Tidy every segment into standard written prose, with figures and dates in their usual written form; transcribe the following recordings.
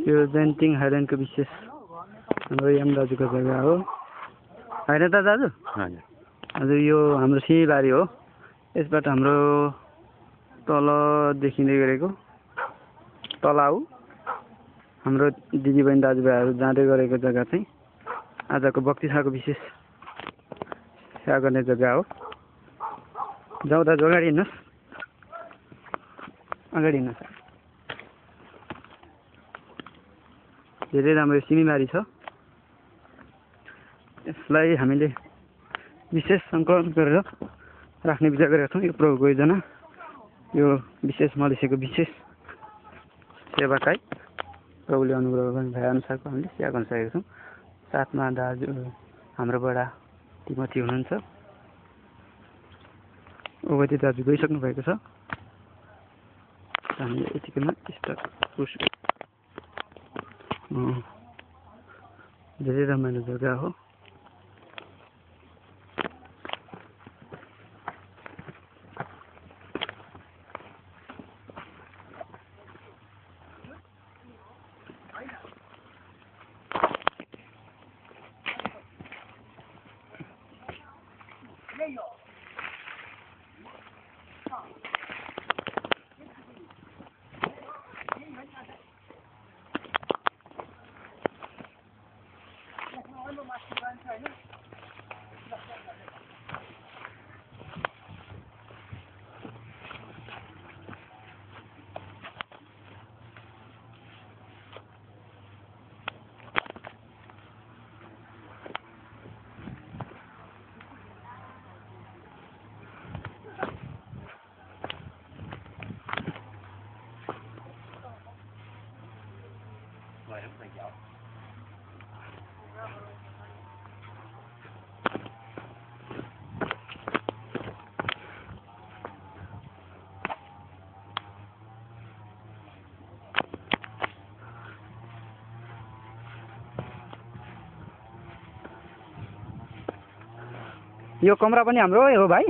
यो जेन्टिङ हाइल्यान्डको विशेष हाम्रो यम दाजुको जग्गा हो होइन त दाजु? हजुर यो हाम्रो सिँढीबारी हो। यसबाट हाम्रो तल देखिँदै गरेको तलाउ हाम्रो दिदीबहिनी दाजुभाइहरू जाँदै गरेको जग्गा चाहिँ आजको बक्तिसाको विशेष सेवा गर्ने जग्गा हो। जाउँ दाजु अगाडि हिँड्नुहोस्, अगाडि हिँड्नुहोस्। धेरै राम्रो सिँढीबारी छ। यसलाई हामीले विशेष सङ्कलन गरेर राख्ने विचार गरेका छौँ। यो प्रभुको योजना, यो विशेष मलेसियाको विशेष सेवाकाई प्रभुले अनुग्रह गर्ने भए अनुसारको हामीले सेवा गर्न सकेका छौँ। साथमा दाजु हाम्रो बडा तिमती हुनुहुन्छ। ओगती दाजु गइसक्नु भएको छ। हामीले यतिकैमा धेरै रमाइलो जग्गा हो। यो कमरा पनि हाम्रो हो भाइ?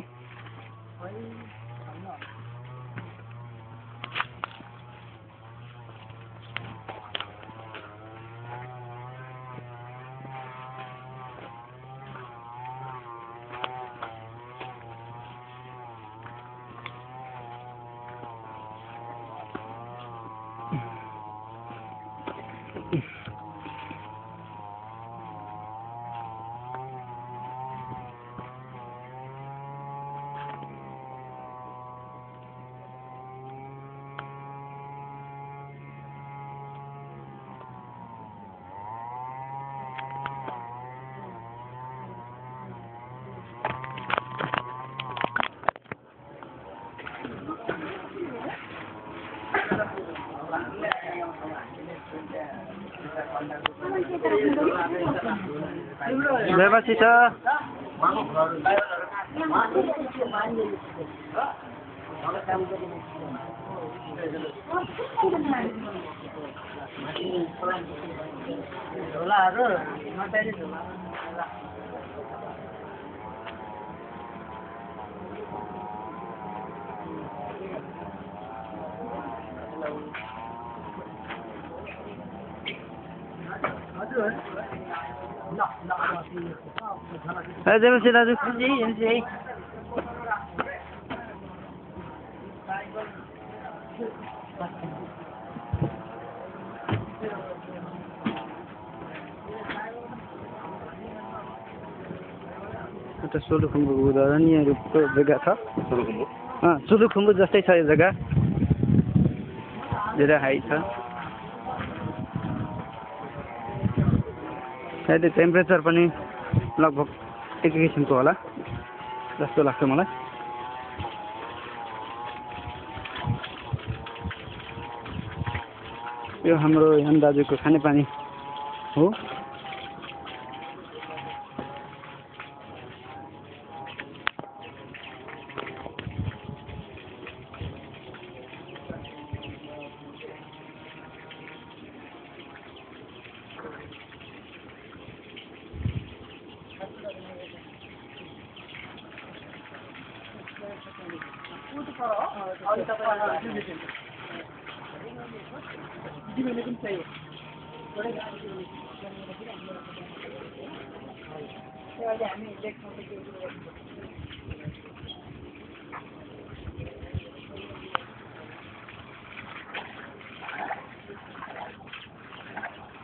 व्यवस्थित छ। जयमसी दाजु एउटा सोलुखुम्बुको उदाहरणीय रूपको जग्गा छ। सोलुखुम्बु जस्तै छ यो जग्गा, धेरै हाई छ। सायद टेम्परेचर पनि लगभग एकै किसिमको होला जस्तो लाग्छ मलाई। यो हाम्रो याम दाजुको खानेपानी हो।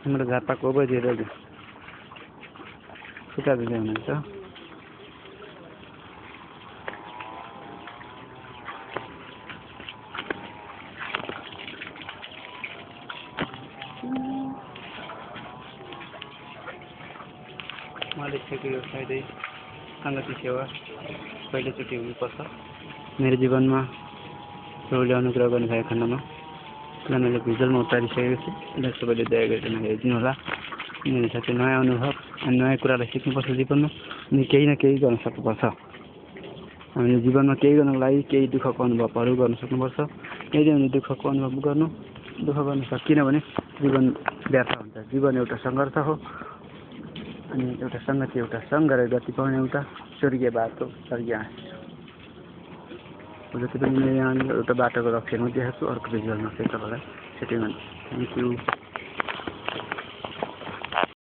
हाम्रो झापाको बजेर सुता दिँदै हुनुहुन्छ। मैले यो सायदै सङ्गति सेवा पहिलोचोटि हुनुपर्छ मेरो जीवनमा प्रभुले अनुग्रह गर्नुभएको खण्डमा। त्यसलाई मैले भिजुअलमा उतारिसकेको छु। त्यसलाई सबैले दया गरेर हेरिदिनु होला। मेरो साथै नयाँ अनुभव अनि नयाँ कुरालाई सिक्नुपर्छ जीवनमा, अनि केही न केही गर्न सक्नुपर्छ। हामीले जीवनमा केही गर्नको लागि केही दुःखको अनुभवहरू गर्न सक्नुपर्छ। यदि हामीले दुःखको अनुभव दुःख गर्न सकिएन भने जीवन व्यर्थ हुन्छ। जीवन एउटा सङ्घर्ष हो, अनि एउटा सङ्गति एउटा सङ्ग गरेर गति पाउने एउटा स्वर्गीय बाटो, स्वर्गीय हाँस। जति पनि यहाँ एउटा बाटोको लक्ष्यमा देखाएको छु, अर्को भिजुअलमा चाहिँ तपाईँलाई सेटिङ हुन्छ। Thank you.